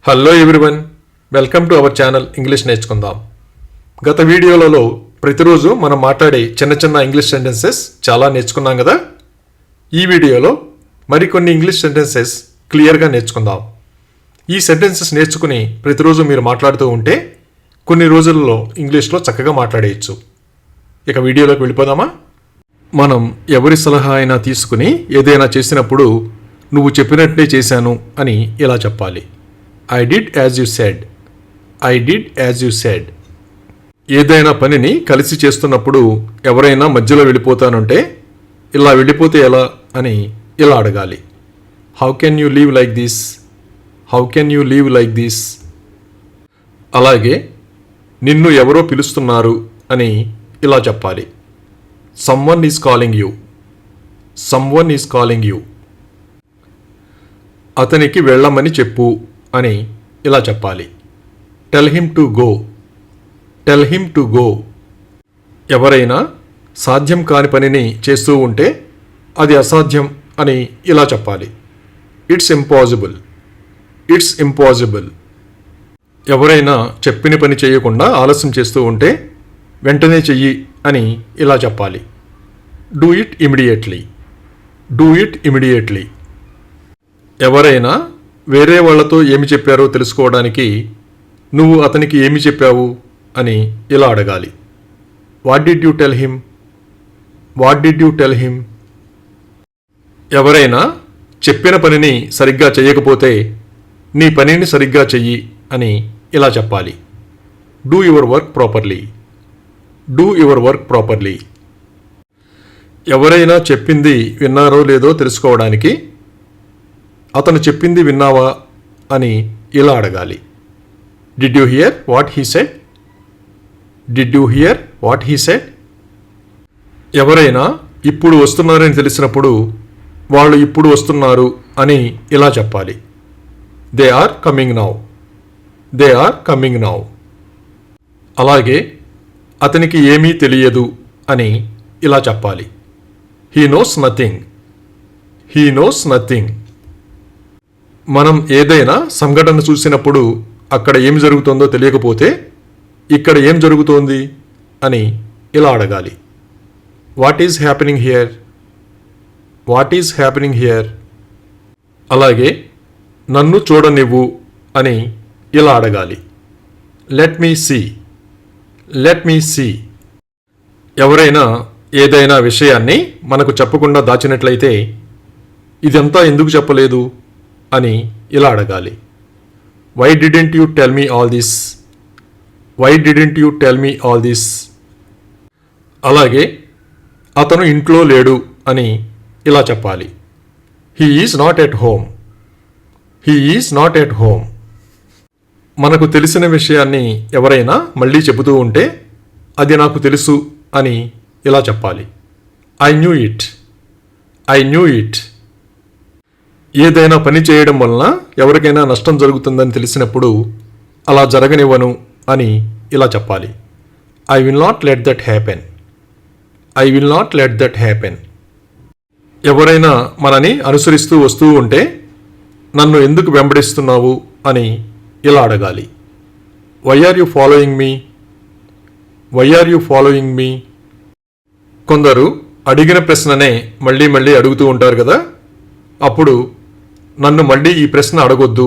Hello everyone, welcome to our channel English నేర్చుకుందాం. గత వీడియోలలో ప్రతిరోజు మనం మాట్లాడే చిన్న చిన్న ఇంగ్లీష్ సెంటెన్సెస్ చాలా నేర్చుకున్నాం కదా. ఈ వీడియోలో మరికొన్ని ఇంగ్లీష్ సెంటెన్సెస్ క్లియర్గా నేర్చుకుందాం. ఈ సెంటెన్సెస్ నేర్చుకుని ప్రతిరోజు మీరు మాట్లాడుతూ ఉంటే కొన్ని రోజులలో ఇంగ్లీష్లో చక్కగా మాట్లాడేయచ్చు. ఇక వీడియోలోకి వెళ్ళిపోదామా? మనం ఎవరి సలహా అయినా తీసుకుని ఏదైనా చేసినప్పుడు నువ్వు చెప్పినట్టే చేశాను అని ఇలా చెప్పాలి. I did as you said. I did as you said. ఏదైనా పనిని కలిసి చేస్తున్నప్పుడు ఎవరైనా మధ్యలో వెళ్ళిపోతానంటే ఇలా వెళ్ళిపోతే ఎలా అని ఇలా అడగాలి. How can you leave like this? How can you leave like this? అలాగే నిన్ను ఎవరో పిలుస్తున్నారు అని ఇలా చెప్పాలి. Someone is calling you. Someone is calling you. అతనికి వెళ్ళమని చెప్పు అని ఇలా చెప్పాలి. Tell him to go. Tell him to go. ఎవరైనా సాధ్యం కాని పనిని చేస్తూ ఉంటే అది అసాధ్యం అని ఇలా చెప్పాలి. It's impossible. It's impossible. ఎవరైనా చెప్పిన పని చేయకుండా ఆలస్యం చేస్తూ ఉంటే వెంటనే చెయ్యి అని ఇలా చెప్పాలి. Do it immediately. Do it immediately. ఎవరైనా వేరే వాళ్లతో ఏమి చెప్పారో తెలుసుకోవడానికి నువ్వు అతనికి ఏమి చెప్పావు అని ఇలా అడగాలి. What did you tell him? What did you tell him? ఎవరైనా చెప్పిన పనిని సరిగ్గా చేయకపోతే నీ పనిని సరిగ్గా చెయ్యి అని ఇలా చెప్పాలి. Do your work properly. Do your work properly. ఎవరైనా చెప్పింది విన్నారో లేదో తెలుసుకోవడానికి అతను చెప్పింది విన్నావా అని ఇలా అడగాలి. Did you here what he said? Did you here what he said? ఎవరైనా ఇప్పుడు వస్తున్నారని తెలిసినప్పుడు వాళ్ళు ఇప్పుడు వస్తున్నారు అని ఇలా చెప్పాలి. They are coming now. They are coming now. అలాగే అతనికి ఏమీ తెలియదు అని ఇలా చెప్పాలి. He knows nothing. He knows nothing. మనం ఏదైనా సంఘటన చూసినప్పుడు అక్కడ ఏం జరుగుతుందో తెలియకపోతే ఇక్కడ ఏం జరుగుతోంది అని ఇలా అడగాలి. What is happening here? What is happening here? అలాగే నన్ను చూడనివ్వు అని ఇలా అడగాలి. Let me see. Let me see. ఎవరైనా ఏదైనా విషయాన్ని మనకు చెప్పకుండా దాచినట్లయితే ఇదంతా ఎందుకు చెప్పలేదు అని ఇలా అడగాలి. Why didn't you tell me all this? Why didn't you tell me all this? అలాగే అతను ఇంట్లో లేడు అని ఇలా చెప్పాలి. He is not at home. He is not at home. మనకు తెలిసిన విషయాన్ని ఎవరైనా మళ్ళీ చెబుతూ ఉంటే అది నాకు తెలుసు అని ఇలా చెప్పాలి. I knew it. I knew it. ఏదైనా పని చేయడం వలన ఎవరికైనా నష్టం జరుగుతుందని తెలిసినప్పుడు అలా జరగనివ్వను అని ఇలా చెప్పాలి. I will not let that happen. I will not let that happen. ఎవరైనా మనని అనుసరిస్తూ వస్తూ ఉంటే నన్ను ఎందుకు వెంబడిస్తున్నావు అని ఇలా అడగాలి. Why are you following me? Why are you following me? కొందరు అడిగిన ప్రశ్ననే మళ్ళీ మళ్ళీ అడుగుతూ ఉంటారు కదా. అప్పుడు నన్ను మళ్ళీ ఈ ప్రశ్న అడగొద్దు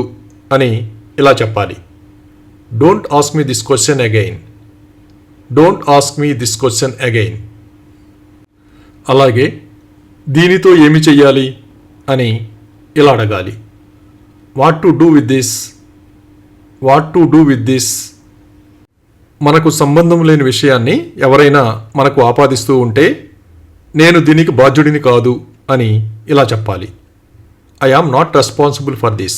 అని ఇలా చెప్పాలి. Don't ask me this question again. Don't ask me this question again. అలాగే దీనితో ఏమి చెయ్యాలి అని ఇలా అడగాలి. What to do with this? What to do with this? మనకు సంబంధం లేని విషయాన్ని ఎవరైనా మనకు ఆపాదిస్తూ ఉంటే నేను దీనికి బాధ్యుడిని కాదు అని ఇలా చెప్పాలి. I am not responsible for this.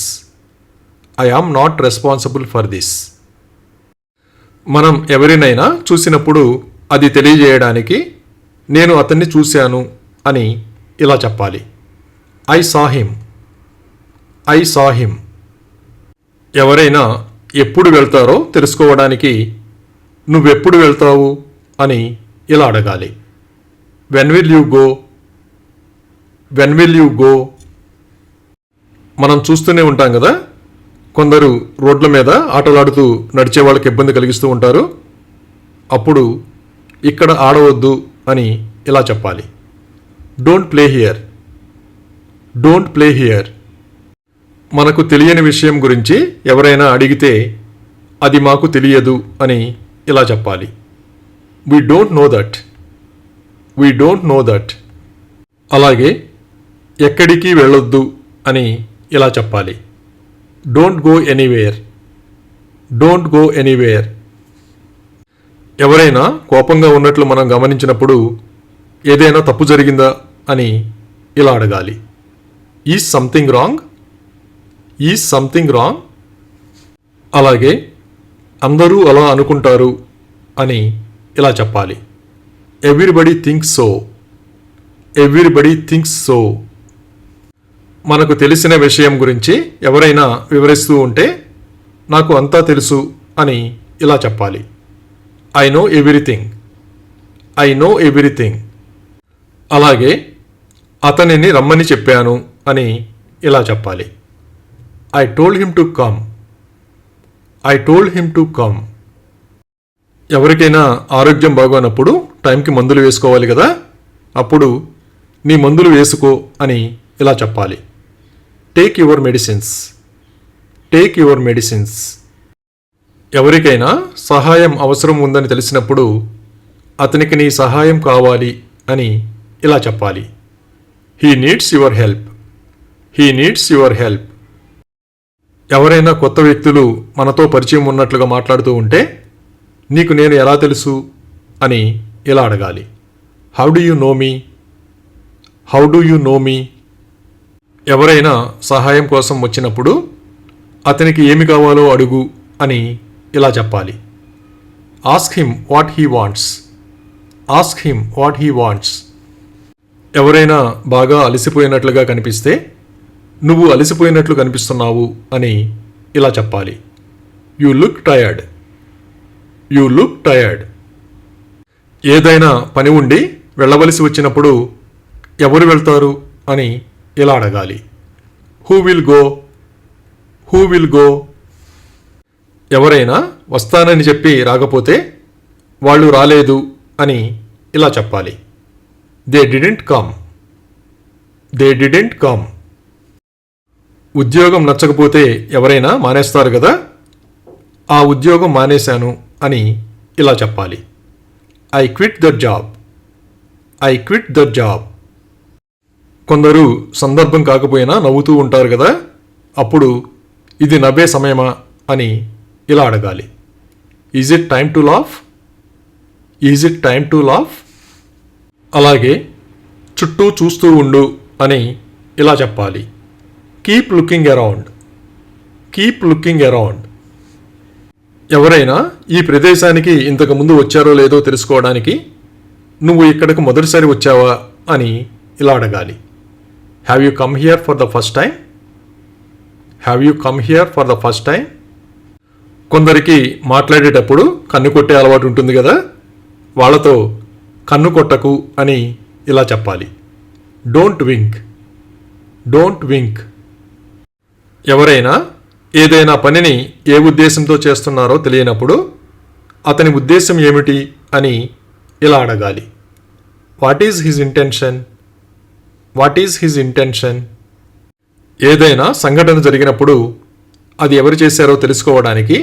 I am not responsible for this. మనం ఎవరినైనా చూసినప్పుడు అది తెలియజేయడానికి నేను అతన్ని చూశాను అని ఇలా చెప్పాలి. I saw him. I saw him. ఎవరైనా ఎప్పుడు వెళ్తారో తెలుసుకోవడానికి నువ్వెప్పుడు వెళ్తావు అని ఇలా అడగాలి. When will you go? When will you go? మనం చూస్తూనే ఉంటాం కదా, కొందరు రోడ్ల మీద ఆటలాడుతూ నడిచే వాళ్ళకి ఇబ్బంది కలిగిస్తూ ఉంటారు. అప్పుడు ఇక్కడ ఆడవద్దు అని ఇలా చెప్పాలి. Don't play here. Don't play here. మనకు తెలియని విషయం గురించి ఎవరైనా అడిగితే అది మాకు తెలియదు అని ఇలా చెప్పాలి. We don't know that. We don't know that. అలాగే ఎక్కడికి వెళ్ళొద్దు అని ఇలా చెప్పాలి. Don't go anywhere. Don't go anywhere. ఎవరైనా కోపంగా ఉన్నట్లు మనం గమనించినప్పుడు ఏదైనా తప్పు జరిగిందా అని ఇలా అడగాలి. Is something wrong? Is something wrong? అలాగే అందరూ అలా అనుకుంటారు అని ఇలా చెప్పాలి. Everybody thinks so. Everybody thinks so. మనకు తెలిసిన విషయం గురించి ఎవరైనా వివరిస్తూ ఉంటే నాకు అంతా తెలుసు అని ఇలా చెప్పాలి. I know everything. I know everything. అలాగే అతనిని రమ్మని చెప్పాను అని ఇలా చెప్పాలి. I told him to come. I told him to come. ఎవరికైనా ఆరోగ్యం బాగోనప్పుడు టైంకి మందులు వేసుకోవాలి కదా, అప్పుడు నీ మందులు వేసుకో అని ఇలా చెప్పాలి. Take your medicines. Take your medicines. ఎవరికైనా సహాయం అవసరం ఉందని తెలిసినప్పుడు అతనికి నీ సహాయం కావాలి అని ఇలా చెప్పాలి. He needs your help. He needs your help. ఎవరైనా కొత్త వ్యక్తులు మనతో పరిచయం ఉన్నట్లుగా మాట్లాడుతూ ఉంటే నీకు నేను ఎలా తెలుసు అని ఇలా అడగాలి. How do you know me? How do you know me? ఎవరైనా సహాయం కోసం వచ్చినప్పుడు అతనికి ఏమి కావాలో అడుగు అని ఇలా చెప్పాలి. Ask him what he wants. Ask him what he wants. ఎవరైనా బాగా అలసిపోయినట్లుగా కనిపిస్తే నువ్వు అలసిపోయినట్లు కనిపిస్తున్నావు అని ఇలా చెప్పాలి. You look tired. You look tired. ఏదైనా పని ఉండి వెళ్ళవలసి వచ్చినప్పుడు ఎవరు వెళ్తారు అని ఇలా అడగాలి. Who will go? Who will go? ఎవరైనా వస్తానని చెప్పి రాకపోతే వాళ్ళు రాలేదు అని ఇలా చెప్పాలి. They didn't come. They didn't come. ఉద్యోగం నచ్చకపోతే ఎవరైనా మానేస్తారు కదా, ఆ ఉద్యోగం మానేశాను అని ఇలా చెప్పాలి. I quit the job. I quit the job. కొందరు సందర్భం కాకపోయినా నవ్వుతూ ఉంటారు కదా, అప్పుడు ఇది నవ్వే సమయమా అని ఇలా అడగాలి. Is it time to laugh? Is it time to laugh? అలాగే చుట్టూ చూస్తూ ఉండు అని ఇలా చెప్పాలి. Keep looking around. Keep looking around. ఎవరైనా ఈ ప్రదేశానికి ఇంతకు ముందు వచ్చారో లేదో తెలుసుకోవడానికి నువ్వు ఇక్కడకు మొదటిసారి వచ్చావా అని ఇలా అడగాలి. Have you come here for the first time? Have you come here for the first time? కొందరికి మాట్లాడేటప్పుడు కన్ను కొట్టే అలవాటు ఉంటుంది కదా, వాళ్ళతో కన్ను కొట్టకు అని ఇలా చెప్పాలి. Don't wink. Don't wink. ఎవరైనా ఏదైనా పనిని ఏ ఉద్దేశంతో చేస్తున్నారో తెలియనప్పుడు అతని ఉద్దేశం ఏమిటి అని ఇలా అడగాలి. What is his intention? What is his intention? ఏదైనా సంఘటన జరిగినప్పుడు అది ఎవరు చేశారో తెలుసుకోవడానికి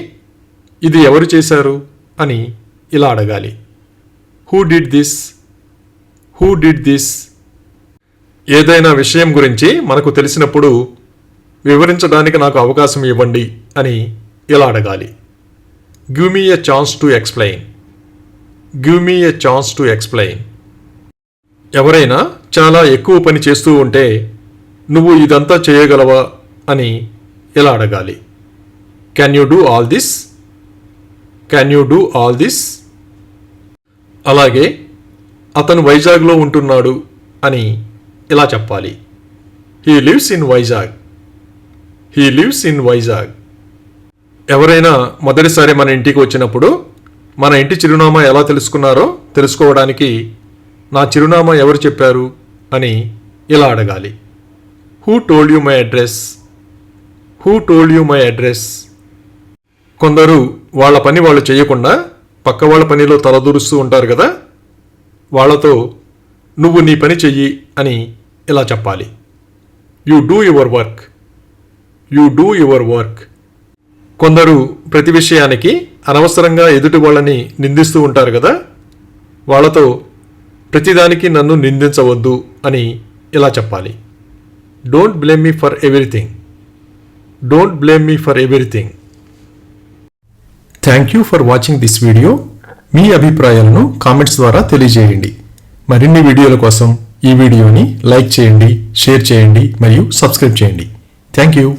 ఇది ఎవరు చేశారు అని ఇలా అడగాలి. Who did this? Who did this? ఏదైనా విషయం గురించి మనకు తెలిసినప్పుడు వివరించడానికి నాకు అవకాశం ఇవ్వండి అని ఇలా అడగాలి. Give me a chance to explain. Give me a chance to explain. ఎవరైనా చాలా ఎక్కువ పని చేస్తూ ఉంటే నువ్వు ఇదంతా చేయగలవా అని ఇలా అడగాలి. Can you do all this? Can you do all this? అలాగే అతను వైజాగ్లో ఉంటున్నాడు అని ఇలా చెప్పాలి. He lives in Vizag. He lives in Vizag. ఎవరైనా మొదటిసారి మన ఇంటికి వచ్చినప్పుడు మన ఇంటి చిరునామా ఎలా తెలుసుకున్నారో తెలుసుకోవడానికి నా చిరునామా ఎవరు చెప్పారు అని ఇలా అడగాలి. Who told you my address? Who told you my address? కొందరు వాళ్ళ పని వాళ్ళు చేయకుండా పక్క వాళ్ళ పనిలో తలదూరుస్తూ ఉంటారు కదా, వాళ్ళతో నువ్వు నీ పని చెయ్యి అని ఇలా చెప్పాలి. You do your work. You do your work. కొందరు ప్రతి విషయానికి అనవసరంగా ఎదుటి వాళ్ళని నిందిస్తూ ఉంటారు కదా, వాళ్ళతో ప్రతిదానికి నన్ను నిందించవద్దు అని ఇలా చెప్పాలి. Don't blame me for everything. Don't blame me for everything. Thank you for watching this video. మీ అభిప్రాయాలను కామెంట్స్ ద్వారా తెలియజేయండి. మరిన్ని వీడియోల కోసం ఈ వీడియోని లైక్ చేయండి, షేర్ చేయండి మరియు సబ్స్క్రైబ్ చేయండి. Thank you.